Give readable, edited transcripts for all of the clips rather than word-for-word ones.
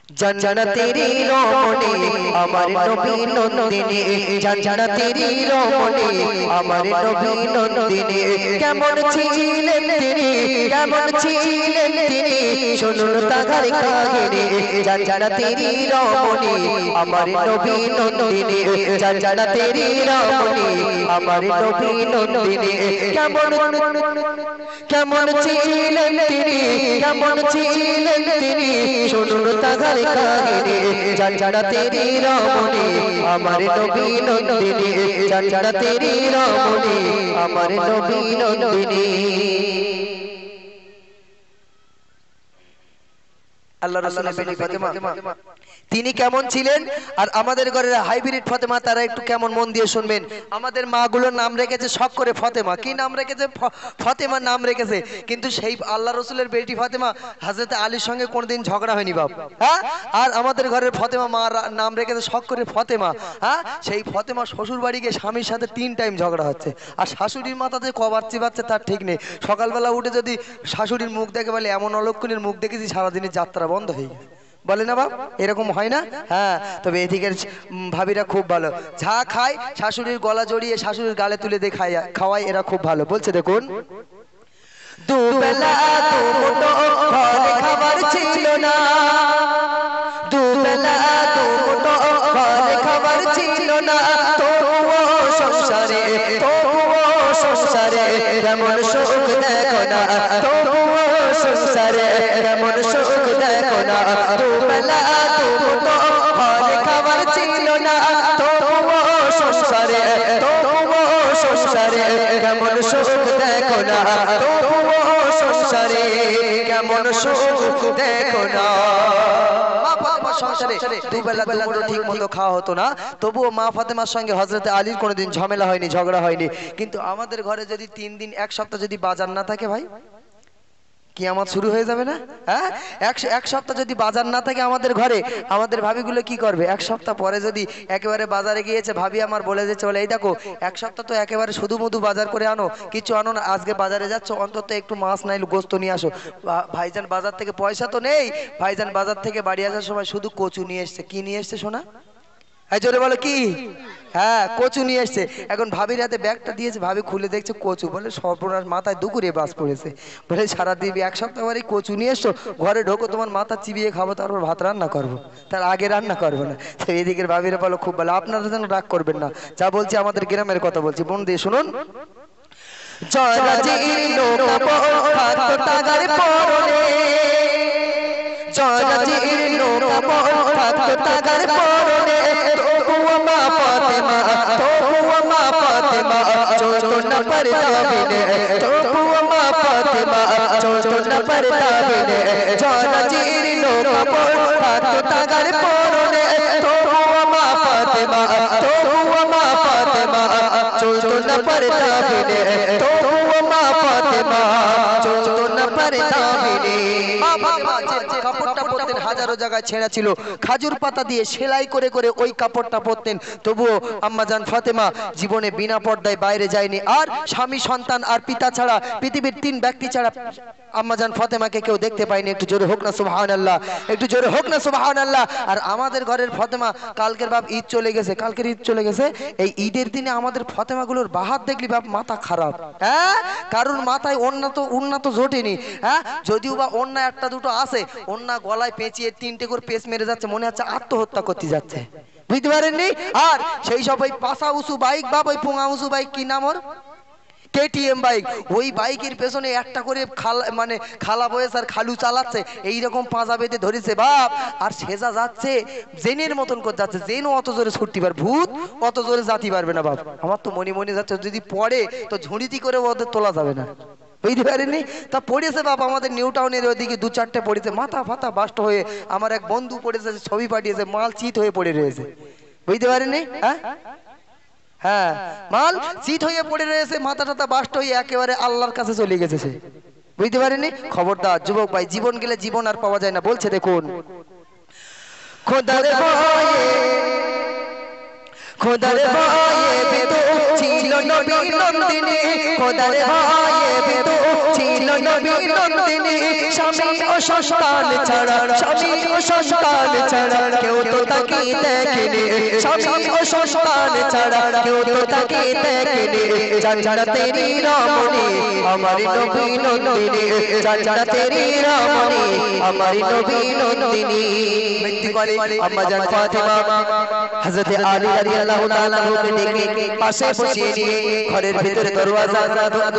জানা তেরি রমণী আমার নবী নন্দিনী, জানা তেরি রমণী আমার নবী নন্দিনী। কেমন ছিলেন তিনি, কেমন ছিলেন তিনি, শুনুন তাহার কাহিনী। জানা তেরি রমণী আমার নবী নন্দিনী, জানা তেরি রমণী আমার নবী নন্দিনী। কেমন কেমন ছিলেন তিনি, কেমন ছিলেন তিনি, শুনুন তাহার কাহিনী। জানা তেরি রমণী আমার নবী নন্দিনী, জানা তেরি রমণী আমার নবী নন্দিনী। আল্লাহ রাসূলের বেটি ফাতেমা তিনি কেমন ছিলেন, আর আমাদের ঘরের হাইব্রিড ফাতেমা তারা একটু কেমন মন দিয়ে শুনবেন। আমাদের মাগুলোর নাম রেখেছে শখ করে ফাতেমা, কি নাম রেখেছে? ফাতেমা নাম রেখেছে, কিন্তু সেই আল্লাহ রসুলের বেটি ফাতেমা হযরত আলীর সঙ্গে কোনোদিন ঝগড়া হয়নি বাপ। হ্যাঁ, আর আমাদের ঘরের ফাতেমা মা নাম রেখেছে শখ করে ফাতেমা। হ্যাঁ, সেই ফাতেমা শ্বশুর বাড়ি গিয়ে স্বামীর সাথে 3 টাইম ঝগড়া হচ্ছে, আর শাশুড়ির মাথাতে কবার চিবাচ্ছে তার ঠিক নেই। সকালবেলা উঠে যদি শাশুড়ির মুখ দেখে বলে এমন অলক্ষণের মুখ দেখেছি সারাদিনের যাত্রা বন্ধ হয়ে গেছে, বলে না বাপ? এরকম হয় না? হ্যাঁ, তবে এদিকের ভাবিরা খুব ভালো, যা খায় শাশুড়ির গলা জড়িয়ে শাশুড়ির গালে তুলে দিয়ে খাওয়ায়, এরা খুব ভালো। বলছে দেখুন, দুবেলা দুমুঠো ঘরে খাবার ছিল না, দুবেলা দুমুঠো ঘরে খাবার ছিল না, তবুও সংসারে, তবুও সংসারে কেমন সুখ দেখো না, তবুও সংসারে কেমন সুখ দেখো না। দুবেলা দুমুঠো ঘরে খাবার ছিল না, তবুও সংসারে, তবুও সংসারে কেমন সুখ দেখো না, তবুও সংসারে কেমন সুখ দেখো না। সংসারে দুবেলা দুমুঠো ঠিক মতো খাওয়া হতো না, তবুও মা ফাতেমার সঙ্গে হযরতে আলীর কোনোদিন ঝামেলা হয়নি, ঝগড়া হয়নি। কিন্তু আমাদের ঘরে যদি 3 দিন 1 সপ্তাহ যদি বাজার না থাকে ভাই, কিয়ামত শুরু হয়ে যাবে না? হ্যাঁ, এক সপ্তাহ যদি বাজার না থাকে আমাদের ঘরে, আমাদের ভাবিগুলো কি করবে? 1 সপ্তাহ পরে যদি একেবারে বাজারে গিয়েছে, ভাবি আমার বলে যে চলে, এই দেখো 1 সপ্তাহ তো একেবারে শুধু মধু বাজার করে আনো, কিছু আনো না, আজকে বাজারে যাচ্ছ অন্তত একটু মাছ নাইলে গোস্ত নিয়ে আসো। ভাইজান বাজার থেকে পয়সা তো নেই, ভাইজান বাজার থেকে বাড়ি আসার সময় শুধু কচু নিয়ে এসছে। কি নিয়ে এসছে সোনা? এই জোরে বলো কি? হ্যাঁ, কচু নিয়ে এসছে। এখন ভাবির হাতে ব্যাগটা দিয়েছে, ভাবি খুলে দেখছে কচু, বলে সর্বনাশ, মাথায় দুকুরে বাস পড়েছে। বলে সারা দিবি 1 সপ্তাহ পরে কচু নিয়ে এসছো, ঘরে ঢোকো, তোমার মাথা চিবিয়ে খাবো, তারপর ভাত রান্না করবো, তার আগে রান্না করবো না। তো এদিকের ভাবিরা বলো খুব ভালো, আপনারা যেন রাগ করবেন না, যা বলছি আমাদের গ্রামের কথা বলছি, মন দিয়ে শুনুন। জরাজির নৌকা থাকতো টাগার পরনে, জরাজির নৌকা থাকতো টাগার পরনে, তবুও মা ফাতেমা, তবুও মা ফাতেমা চলতো না পর্দা বিনে, তবুও মা ফাতেমা চলতো না পর্দা বিনে। জরাজির নৌকা থাকতো টাগার পরনে, তবুও মা ফাতেমা, তবুও মা ফাতেমা চলতো না পর্দা বিনে, তবুও মা ফাতেমা চলতো না পর্দা বিনে। কাপড়টা পরতেন হাজারো জায়গায় ছেঁড়া ছিল, খাজুর পাতা দিয়ে সেলাই করে করে ওই কাপড়টা পরতেন, তবুও আম্মাজান ফাতেমা জীবনে বিনা পর্দায় বাইরে যায়নি। আর স্বামী, সন্তান আর পিতা ছাড়া, পৃথিবীর 3 ব্যক্তি ছাড়া আম্মাজান ফাতেমাকে কেউ দেখতে পায়নি। একটু জোরে হোক না সুবহানাল্লাহ, একটু জোরে হোক না সুবহানাল্লাহ। আর আমাদের ঘরের ফাতেমা, কালকের বাপ ঈদ চলে গেছে, কালকের ঈদ চলে গেছে, এই ঈদের দিনে আমাদের ফাতেমাগুলোর বাহাত দেখলি বাপ মাথা খারাপ। হ্যাঁ, কারুর মাথায় ওন্না তো জোটেনি। হ্যাঁ, যদিও বা ওন্না একটা দুটো আছে, ওন্না গলায় পেঁচিয়ে 3টে করে পেঁচ মেরে যাচ্ছে, মনে হচ্ছে আত্মহত্যা করতে যাচ্ছে, বুঝতে পারেননি? আর সেই সব ওই পাশা উঁচু বাইক বা ওই পোঙা উঁচু বাইক, কি নাম ওর, কেটিএম বাইক, ওই বাইকের পেছনে একটা করে মানে খালা বয়স আর খালু চালাচ্ছে, এইরকম পাঁজা বেঁধে ধরেছে বাপ, আর সেজা যাচ্ছে জেনের মতন করে যাচ্ছে। জেনও অত জোরে ছুটতে পারে, ভূত অত জোরে জাতি পারবে না বাপ। আমার তো মনে মনে যাচ্ছে যদি পড়ে তো ঝুড়িতি করে ওদের তোলা যাবে না, বুঝতে পারেননি? তা পড়েছে বাপ আমাদের নিউ টাউনের ওইদিকে 2-4টে পড়েছে, মাথা ফাতা বাস্ট হয়ে। আমার এক বন্ধু পড়েছে, ছবি পাঠিয়েছে, মাল চিত হয়ে পড়ে রয়েছে, বুঝতে পারেননি? হ্যাঁ হ্যাঁ, মাল চিত হয়ে পড়ে রয়েছে, মাথা টাথা বাস্ট হয়ে একেবারে আল্লাহর কাছে চলে গেছে সে, বুঝতে পারেনি? খবরদার যুবক ভাই, জীবন গেলে জীবন আর পাওয়া যায় না। বলছে দেখুন, খোদার ভয়ে, খোদার ভয়ে ছিল নবী নন্দিনী খোদার ভাইয়ে বিদু ছিল নবী নন্দিনী স্বামী ও সন্তান ছাড়া স্বামী ও সন্তান ছাড়া কেউ তো তাকে দেখেনি স্বামী ও সন্তান ছাড়া কেউ তো তাকে দেখেনি জান্নাতেরি রমণী আমার নবী নন্দিনী জান্নাতেরি রমণী আমার নবী নন্দিনী মৃত্যু করে আম্মা জান ফাতেমা হযরত আলী রাদিয়াল্লাহু তাআলা কে ডেকে পাশে বসিয়ে নিয়ে ঘরের ভিতরে দরওয়াজা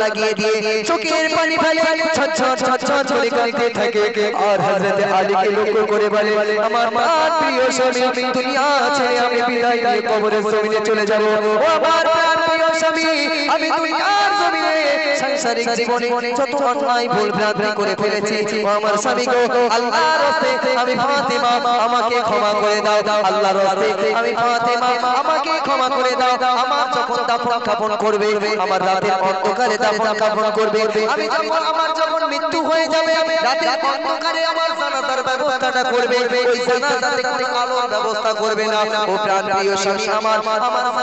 লাগিয়ে দিয়ে চোখের পানি ফেলে ছটছট ছটছট করে কাঁদতে থাকে আর হযরত আলীকে লক্ষ্য করে বলে আমার প্রিয় স্বামী দুনিয়া ছেড়ে আমি বিদায় নিয়ে কবরের জমিনে চলে যাব ও আমার প্রিয় স্বামী আমি দুনিয়ার জমিনে সাংসারিক জীবনে যত অন্যায় ভুল ভ্রান্তি করে ফেলেছি ও আমার স্বামী গো আল্লাহর রাস্তে আমি ফাতেমা আমাকে ক্ষমা করে দাও আল্লাহর রাস্তে আমি ফাতেমা আমাকে ক্ষমা করে দাও আমার যখন দাফন কাফন করবে আমার রাতের অন্ধকারে দাফন কাফন করবে আমি যখন আমার যখন মৃত্যু হয়ে যাবে রাতের অন্ধকারে আমার জানাজার ব্যবস্থাটা করবে ওই জানাজাতে কোনো আলোর ব্যবস্থা করবে না ও প্রাণ প্রিয় স্বামী আমার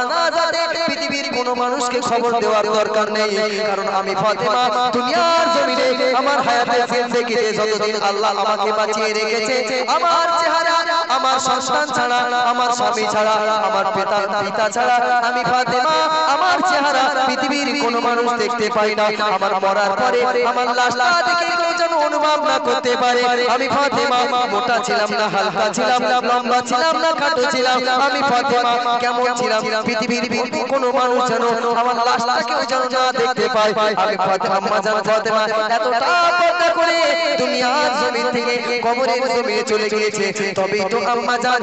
জানাজাতে পৃথিবীর কোনো মানুষকে খবর দেওয়ার দরকার নেই কারণ আমি ফাতেমা দুনিয়ার জমিনে আমার হায়াতে জিন্দেগিতে যতদিন আল্লাহ আমাকে বাঁচিয়ে রেখেছে আমার চেহারা আমার সন্তান ছাড়া আমার স্বামী ছাড়া আমার পিতা ছাড়া আমি ফাতেমা আমার চেহারা পৃথিবীর কোনো মানুষ দেখতে পাই না আমার মরার পরে আমার লাশটা দেখে কেউ যেন অনুভব না করতে পারে আমি ফাতেমা মোটা ছিলাম না হালকা ছিলাম না লম্বা ছিলাম না খাটো ছিলাম আমি ফাতেমা কেমন ছিলাম পৃথিবীর কোনো মানুষ যেন আমার লাশটা কেউ যেন না দেখতে পায় আমি ফাতেমা আম্মা জান ফাতেমা এতটা পর্দা করে দুনিয়ার জমিন থেকে কবরের জমিনে চলে গিয়েছে তবেই তো আম্মা জান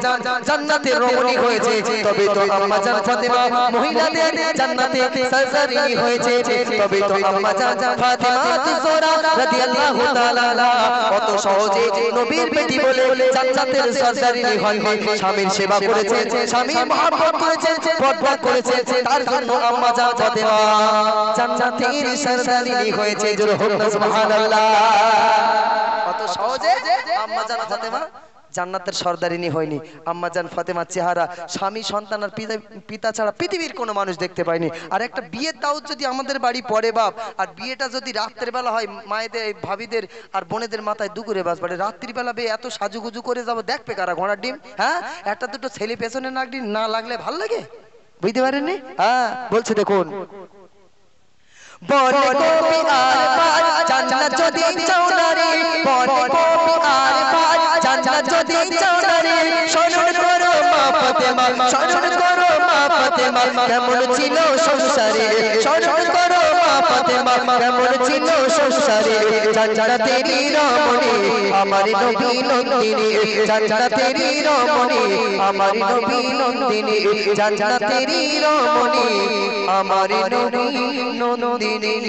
জান্নাতের রমণী হয়েছে তবেই তো আম্মা জান ফাতেমা মহিলাদের জান্নাতে সরসরিনী হয়েছে তবেই তো আম্মা জান ফাতেমা জোহরা রাদিয়াল্লাহু তাআলা কত সহজে নবীর বেটি বলে জান্নাতের সরসরিনী হয়নি স্বামীর সেবা করেছে স্বামীর মহব্বত করেছে পর্দা করেছে তার জন্য আম্মা জান ফাতেমা জান্নাতের সরসরিনী হয়েছে জোরে হোক সুবহানাল্লাহ কত সহজে আম্মা জান ফাতেমা জান্নাতের সরদারিনী হয়নি আম্মা জান ফাতেমার চেহারা স্বামী সন্তান আর পিতা ছাড়া পৃথিবীর কোনো মানুষ দেখতে পায়নি আর একটা বিয়ের দাওয়াত যদি আমাদের বাড়ি পড়ে বাপ আর বিয়েটা যদি রাত্রের বেলা হয় মায়েদের ভাবিদের আর বোনেদের মাথায় দুপুরে বাস পড়ে রাত্রির বেলা বে এত সাজুগুজু করে যাবো দেখবে কারা ঘোড়ার ডিম হ্যাঁ একটা দুটো ছেলে পেছনে না লাগলে ভাল লাগে বুঝতে পারেননি হ্যাঁ বলছে দেখুন বলে গোপী আর পার জান্নাত যদি চাও নারী বলে গোপী আর পার জান্নাত যদি চাও নারী স্মরণ করো মা ফাতেমা স্মরণ করো মা ফাতেমা কেমন ছিল সংসারে স্মরণ করো মা ফাতেমা কেমন ছিল সংসারে জান্নাতেরি রমণী আমার নবী নন্দিনী জান্নাতেরি রমণী আমার নবী নন্দিনী জান্নাতেরি রমণী আমার নবী নন্দিনী